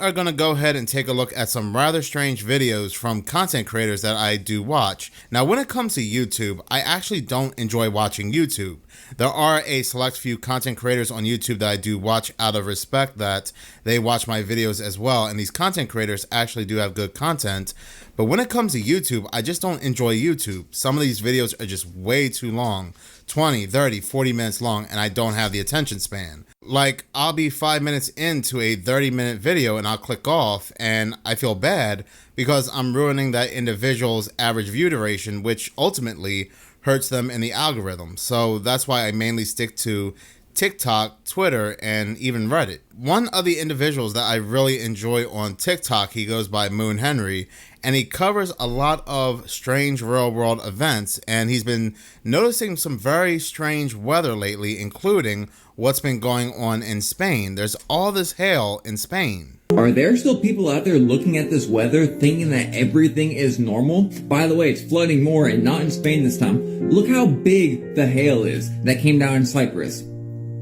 are going to go ahead and take a look at some rather strange videos from content creators that I do watch. Now, when it comes to YouTube, I actually don't enjoy watching YouTube. There are a select few content creators on YouTube that I do watch out of respect that they watch my videos as well, and these content creators actually do have good content. But when it comes to YouTube, I just don't enjoy YouTube. Some of these videos are just way too long, 20, 30, 40 minutes long, and I don't have the attention span. Like, I'll be 5 minutes into a 30-minute video and I'll click off, and I feel bad because I'm ruining that individual's average view duration, which ultimately hurts them in the algorithm. So that's why I mainly stick to TikTok, Twitter, and even Reddit. One of the individuals that I really enjoy on TikTok, he goes by Moon Henry, and he covers a lot of strange real world events, and he's been noticing some very strange weather lately, including what's been going on in Spain. There's all this hail in Spain. Are there still people out there looking at this weather thinking that everything is normal? By the way, it's flooding more and not in Spain this time. Look how big the hail is that came down in Cyprus.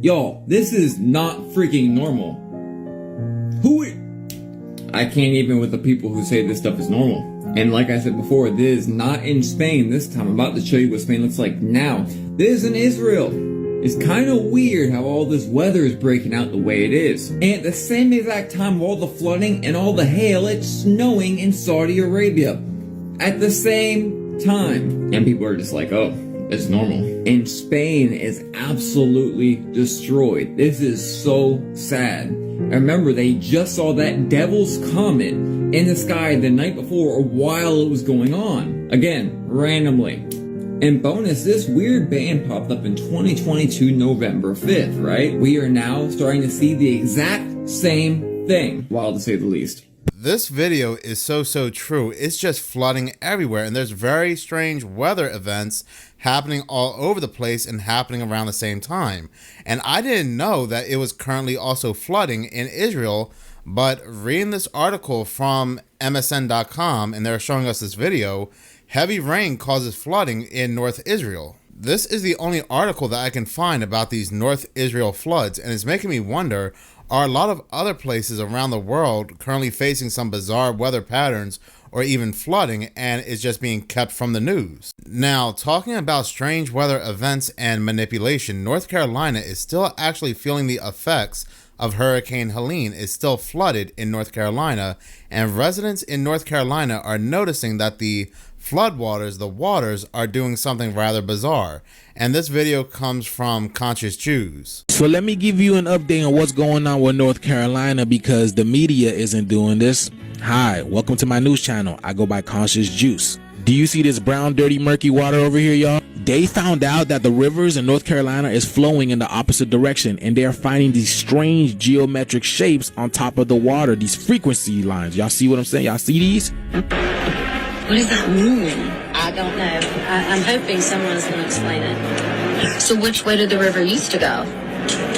Y'all, this is not freaking normal. I can't even with the people who say this stuff is normal. And like I said before, this is not in Spain this time. I'm about to show you what Spain looks like now. This is in Israel. It's kind of weird how all this weather is breaking out the way it is. And at the same exact time of all the flooding and all the hail, it's snowing in Saudi Arabia. At the same time. And people are just like, oh, it's normal. And Spain is absolutely destroyed. This is so sad. I remember they just saw that devil's comet in the sky the night before or while it was going on. Again, randomly. And bonus, this weird band popped up in 2022 November 5th, right? We are now starting to see the exact same thing, wild to say the least. This video is so true. It's just flooding everywhere, and there's very strange weather events happening all over the place and happening around the same time. And I didn't know that it was currently also flooding in Israel, but reading this article from MSN.com, and they're showing us this video, heavy rain causes flooding in North Israel. This is the only article that I can find about these North Israel floods, and it's making me wonder, are a lot of other places around the world currently facing some bizarre weather patterns or even flooding, and is just being kept from the news? Now, talking about strange weather events and manipulation, North Carolina is still actually feeling the effects of Hurricane Helene. Is still flooded in North Carolina, and residents in North Carolina are noticing that the floodwaters, the waters, are doing something rather bizarre. And this video comes from Conscious Jews. So let me give you an update on what's going on with North Carolina, because the media isn't doing this. Hi, welcome to my news channel. I go by Conscious Juice. Do you see this brown, dirty, murky water over here, y'all? They found out that the rivers in North Carolina is flowing in the opposite direction, and they're finding these strange geometric shapes on top of the water, these frequency lines. Y'all see what I'm saying? Y'all see these? What does that mean? I don't know. I'm hoping someone's going to explain it. So which way did the river used to go?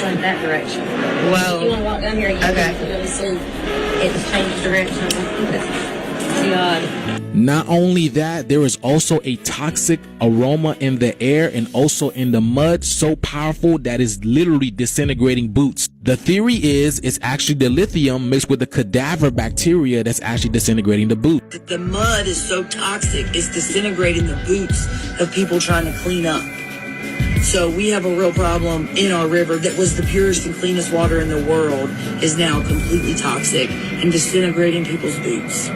Went that direction. Well, if you want to walk down here, you can really see it's changed direction. It's too odd. Not only that, there is also a toxic aroma in the air and also in the mud, so powerful that is literally disintegrating boots. The theory is it's actually the lithium mixed with the cadaver bacteria that's actually disintegrating the boot. The mud is so toxic, it's disintegrating the boots of people trying to clean up. So we have a real problem in our river that was the purest and cleanest water in the world is now completely toxic and disintegrating people's boots.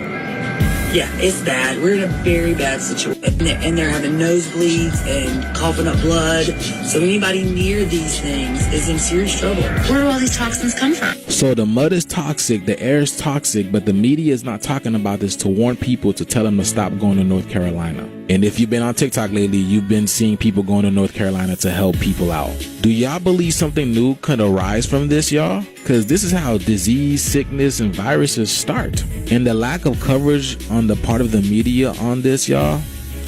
Yeah, it's bad. We're in a very bad situation. And they're having nosebleeds and coughing up blood. So anybody near these things is in serious trouble. Where do all these toxins come from? So the mud is toxic, the air is toxic, but the media is not talking about this to warn people, to tell them to stop going to North Carolina. And if you've been on TikTok lately, you've been seeing people going to North Carolina to help people out. Do y'all believe something new could arise from this, y'all? Because this is how disease, sickness, and viruses start. And the lack of coverage on the part of the media on this, y'all,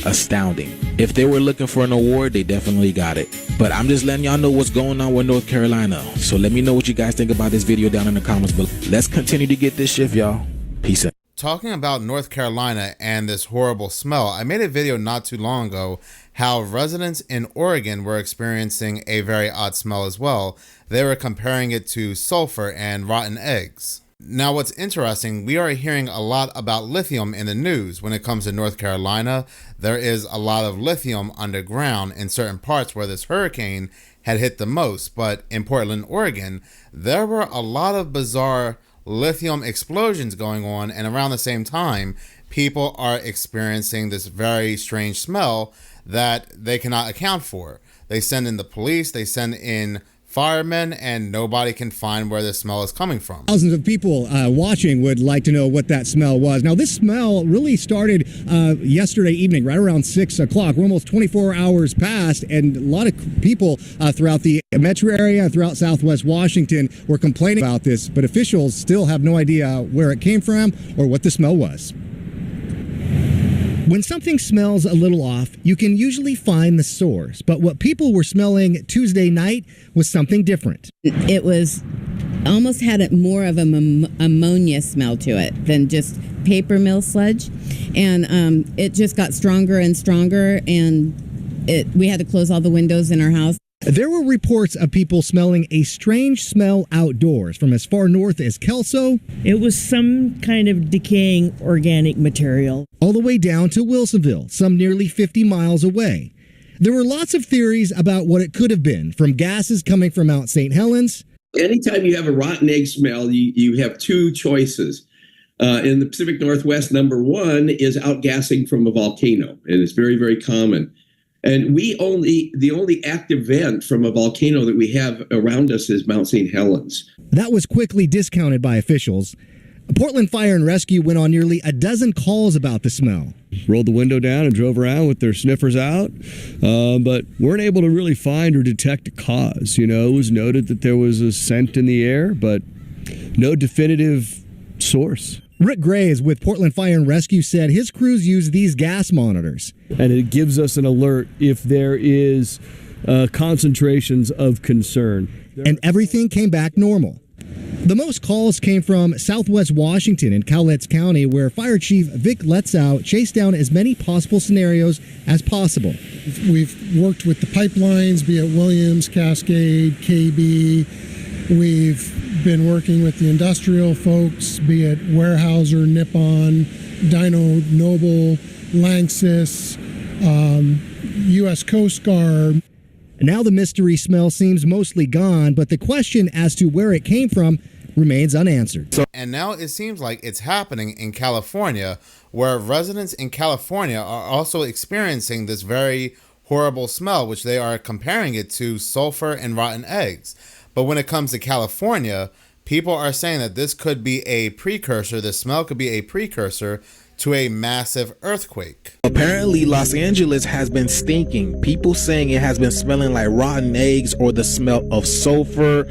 astounding. If they were looking for an award, they definitely got it. But I'm just letting y'all know what's going on with North Carolina. So let me know what you guys think about this video down in the comments below. Let's continue to get this shift, y'all. Peace out. Talking about North Carolina and this horrible smell, I made a video not too long ago how residents in Oregon were experiencing a very odd smell as well. They were comparing it to sulfur and rotten eggs. Now, what's interesting, we are hearing a lot about lithium in the news. When it comes to North Carolina, there is a lot of lithium underground in certain parts where this hurricane had hit the most. But in Portland, Oregon, there were a lot of bizarre lithium explosions going on, and around the same time, people are experiencing this very strange smell that they cannot account for. They send in the police, they send in firemen, and nobody can find where the smell is coming from. Thousands of people watching would like to know what that smell was. Now, this smell really started yesterday evening, right around 6 o'clock. We're almost 24 hours past, and a lot of people throughout the metro area and throughout Southwest Washington were complaining about this, but officials still have no idea where it came from or what the smell was. When something smells a little off, you can usually find the source. But what people were smelling Tuesday night was something different. It was almost had more of an ammonia smell to it than just paper mill sludge. And it just got stronger and stronger. And we had to close all the windows in our house. There were reports of people smelling a strange smell outdoors from as far north as Kelso. It was some kind of decaying organic material. All the way down to Wilsonville, some nearly 50 miles away. There were lots of theories about what it could have been, from gases coming from Mount St. Helens. Anytime you have a rotten egg smell, you have two choices. In the Pacific Northwest, number one is outgassing from a volcano, and it's very, very common. And the only active vent from a volcano that we have around us is Mount St. Helens. That was quickly discounted by officials. Portland Fire and Rescue went on nearly a dozen calls about the smell. Rolled the window down and drove around with their sniffers out, but weren't able to really find or detect a cause. You know, it was noted that there was a scent in the air, but no definitive source. Rick Graves with Portland Fire and Rescue said his crews use these gas monitors. And it gives us an alert if there is concentrations of concern. And everything came back normal. The most calls came from Southwest Washington and Cowlitz County, where Fire Chief Vic Letzow chased down as many possible scenarios as possible. We've worked with the pipelines, be it Williams, Cascade, KB. We've been working with the industrial folks, be it Weyerhaeuser, Nippon, Dyno Noble, Lanxess, U.S. Coast Guard. Now the mystery smell seems mostly gone, but the question as to where it came from remains unanswered. And now it seems like it's happening in California, where residents in California are also experiencing this very horrible smell, which they are comparing it to sulfur and rotten eggs. But when it comes to California, people are saying that this could be a precursor, the smell could be a precursor to a massive earthquake. Apparently, Los Angeles has been stinking. People saying it has been smelling like rotten eggs or the smell of sulfur,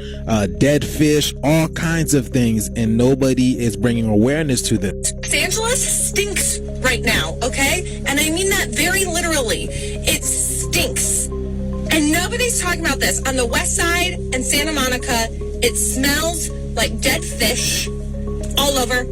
dead fish, all kinds of things, and nobody is bringing awareness to this. Los Angeles stinks right now, okay? And I mean that very literally. It stinks. And nobody's talking about this. On the west side and Santa Monica, it smells like dead fish all over.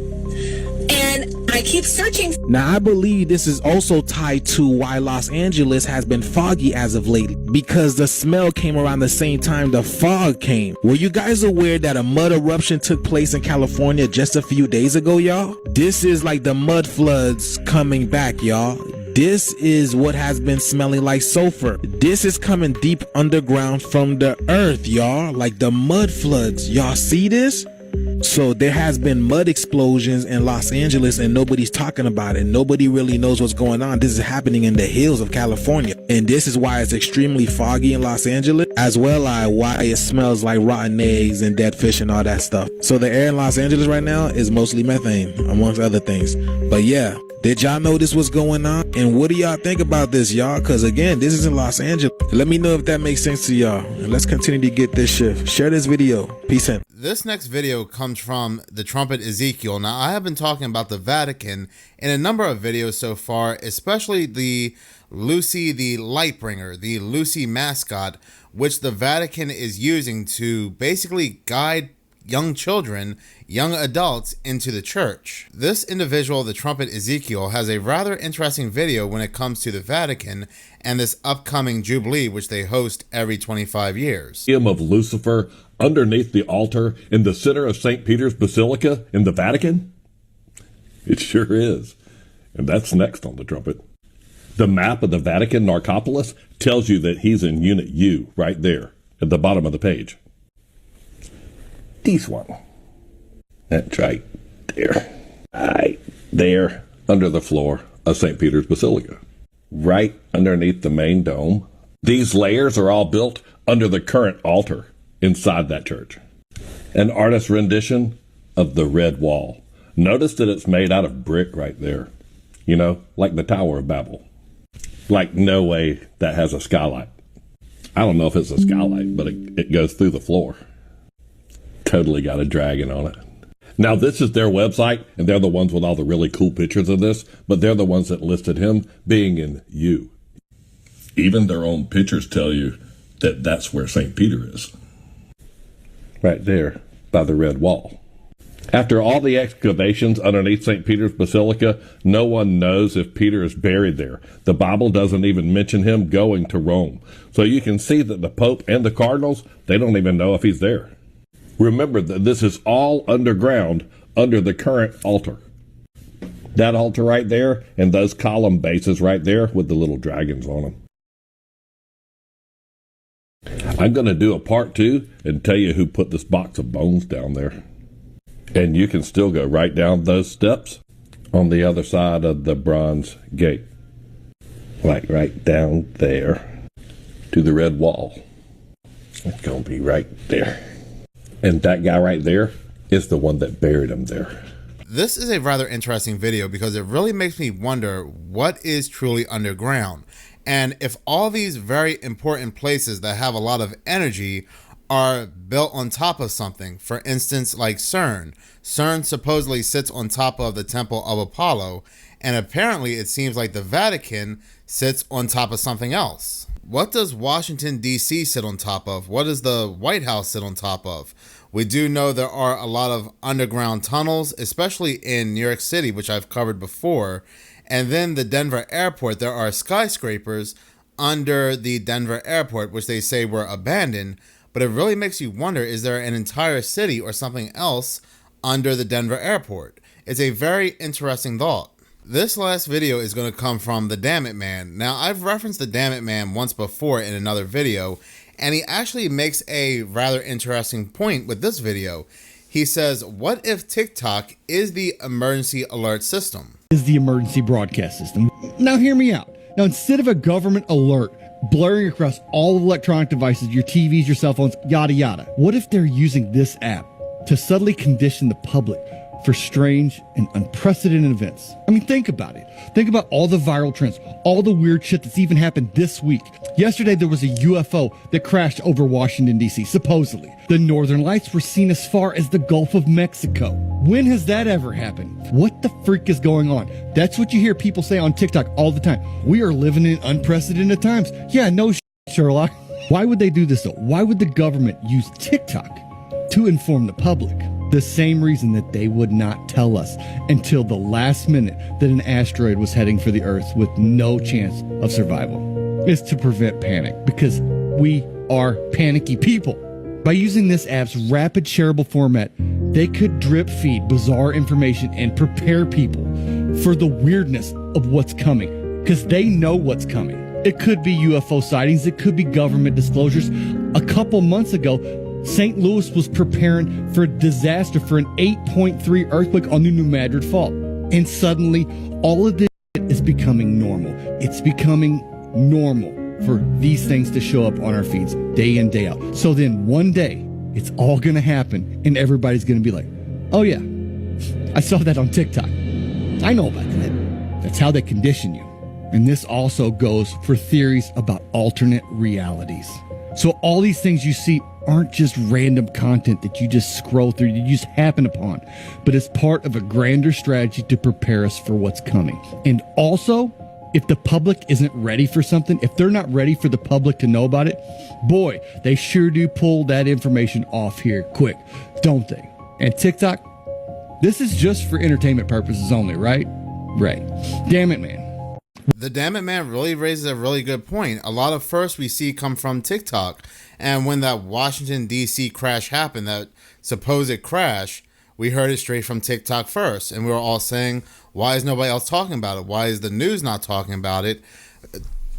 And I keep searching. Now, I believe this is also tied to why Los Angeles has been foggy as of late, because the smell came around the same time the fog came. Were you guys aware that a mud eruption took place in California just a few days ago, y'all? This is like the mud floods coming back, y'all. This is what has been smelling like sulfur. This is coming deep underground from the earth, y'all, like the mud floods. Y'all see this? So there has been mud explosions in Los Angeles and nobody's talking about it. Nobody really knows what's going on. This is happening in the hills of California. And this is why it's extremely foggy in Los Angeles, as well as why it smells like rotten eggs and dead fish and all that stuff. So the air in Los Angeles right now is mostly methane, amongst other things. But yeah, did y'all know this was going on? And what do y'all think about this, y'all? Because again, this is in Los Angeles. Let me know if that makes sense to y'all. And let's continue to get this shift. Share this video. Peace out. This next video comes from the Trumpet Ezekiel. Now, I have been talking about the Vatican in a number of videos so far, especially the Lucy the Lightbringer, the Lucy mascot, which the Vatican is using to basically guide young children, young adults into the church. This individual, the trumpet Ezekiel, has a rather interesting video when it comes to the Vatican and this upcoming Jubilee, which they host every 25 years. Of Lucifer underneath the altar in the center of St. Peter's Basilica in the Vatican? It sure is. And that's next on the trumpet. The map of the Vatican Narcopolis tells you that he's in Unit U right there at the bottom of the page. This one. That's right there. Right there under the floor of St. Peter's Basilica. Right underneath the main dome. These layers are all built under the current altar inside that church. An artist's rendition of the red wall. Notice that it's made out of brick right there. You know, like the Tower of Babel. Like no way that has a skylight. I don't know if it's a skylight, but it goes through the floor. Totally got a dragon on it. Now, this is their website, and they're the ones with all the really cool pictures of this, but they're the ones that listed him being in U. Even their own pictures tell you that that's where St. Peter is. Right there, by the red wall. After all the excavations underneath St. Peter's Basilica, no one knows if Peter is buried there. The Bible doesn't even mention him going to Rome. So you can see that the Pope and the cardinals, they don't even know if he's there. Remember that this is all underground under the current altar. That altar right there and those column bases right there with the little dragons on them. I'm going to do a part 2 and tell you who put this box of bones down there. And you can still go right down those steps on the other side of the bronze gate. Like right down there to the red wall. It's going to be right there. And that guy right there is the one that buried him there. This is a rather interesting video because it really makes me wonder what is truly underground. And if all these very important places that have a lot of energy are built on top of something. For instance, like CERN. CERN supposedly sits on top of the Temple of Apollo, and apparently it seems like the Vatican sits on top of something else. What does Washington, D.C. sit on top of? What does the White House sit on top of? We do know there are a lot of underground tunnels, especially in New York City, which I've covered before. And then the Denver airport, there are skyscrapers under the Denver airport, which they say were abandoned. But it really makes you wonder, is there an entire city or something else under the Denver airport? It's a very interesting thought. This last video is going to come from the Dammit Man. Now, I've referenced the Dammit Man once before in another video, and he actually makes a rather interesting point with this video. He says, what if TikTok is the emergency alert system? Is the emergency broadcast system. Now hear me out. Now, instead of a government alert blaring across all electronic devices, your TVs, your cell phones, yada yada, what if they're using this app to subtly condition the public for strange and unprecedented events? I mean, think about it. Think about all the viral trends, all the weird shit that's even happened this week. Yesterday, there was a UFO that crashed over Washington, D.C., supposedly. The Northern Lights were seen as far as the Gulf of Mexico. When has that ever happened? What the freak is going on? That's what you hear people say on TikTok all the time. We are living in unprecedented times. Yeah, no shit, Sherlock. Why would they do this, though? Why would the government use TikTok to inform the public? The same reason that they would not tell us until the last minute that an asteroid was heading for the Earth with no chance of survival is to prevent panic, because we are panicky people. By using this app's rapid shareable format, they could drip feed bizarre information and prepare people for the weirdness of what's coming, because they know what's coming. It could be UFO sightings, it could be government disclosures. A couple months ago, St. Louis was preparing for a disaster for an 8.3 earthquake on the New Madrid Fault. And suddenly, all of this is becoming normal. It's becoming normal for these things to show up on our feeds day in, day out. So then one day, it's all going to happen, and everybody's going to be like, oh yeah, I saw that on TikTok. I know about that. That's how they condition you. And this also goes for theories about alternate realities. So all these things you see aren't just random content that you just scroll through, you just happen upon, but it's part of a grander strategy to prepare us for what's coming. And also, if the public isn't ready for something, if they're not ready for the public to know about it, boy, they sure do pull that information off here quick, don't they? And TikTok, this is just for entertainment purposes only, right? Right. Damn it, man. The Damn It Man really raises a really good point. A lot of firsts we see come from TikTok. And when that Washington, D.C. crash happened, that supposed crash, we heard it straight from TikTok first. And we were all saying, why is nobody else talking about it? Why is the news not talking about it?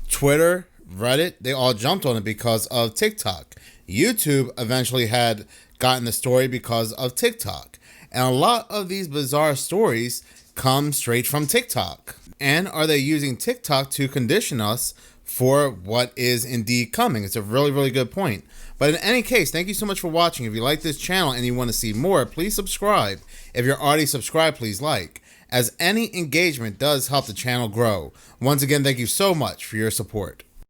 Twitter, Reddit, they all jumped on it because of TikTok. YouTube eventually had gotten the story because of TikTok. And a lot of these bizarre stories come straight from TikTok. And are they using TikTok to condition us for what is indeed coming? It's a really, really good point. But in any case, thank you so much for watching. If you like this channel and you want to see more, please subscribe. If you're already subscribed, please like, as any engagement does help the channel grow. Once again, thank you so much for your support.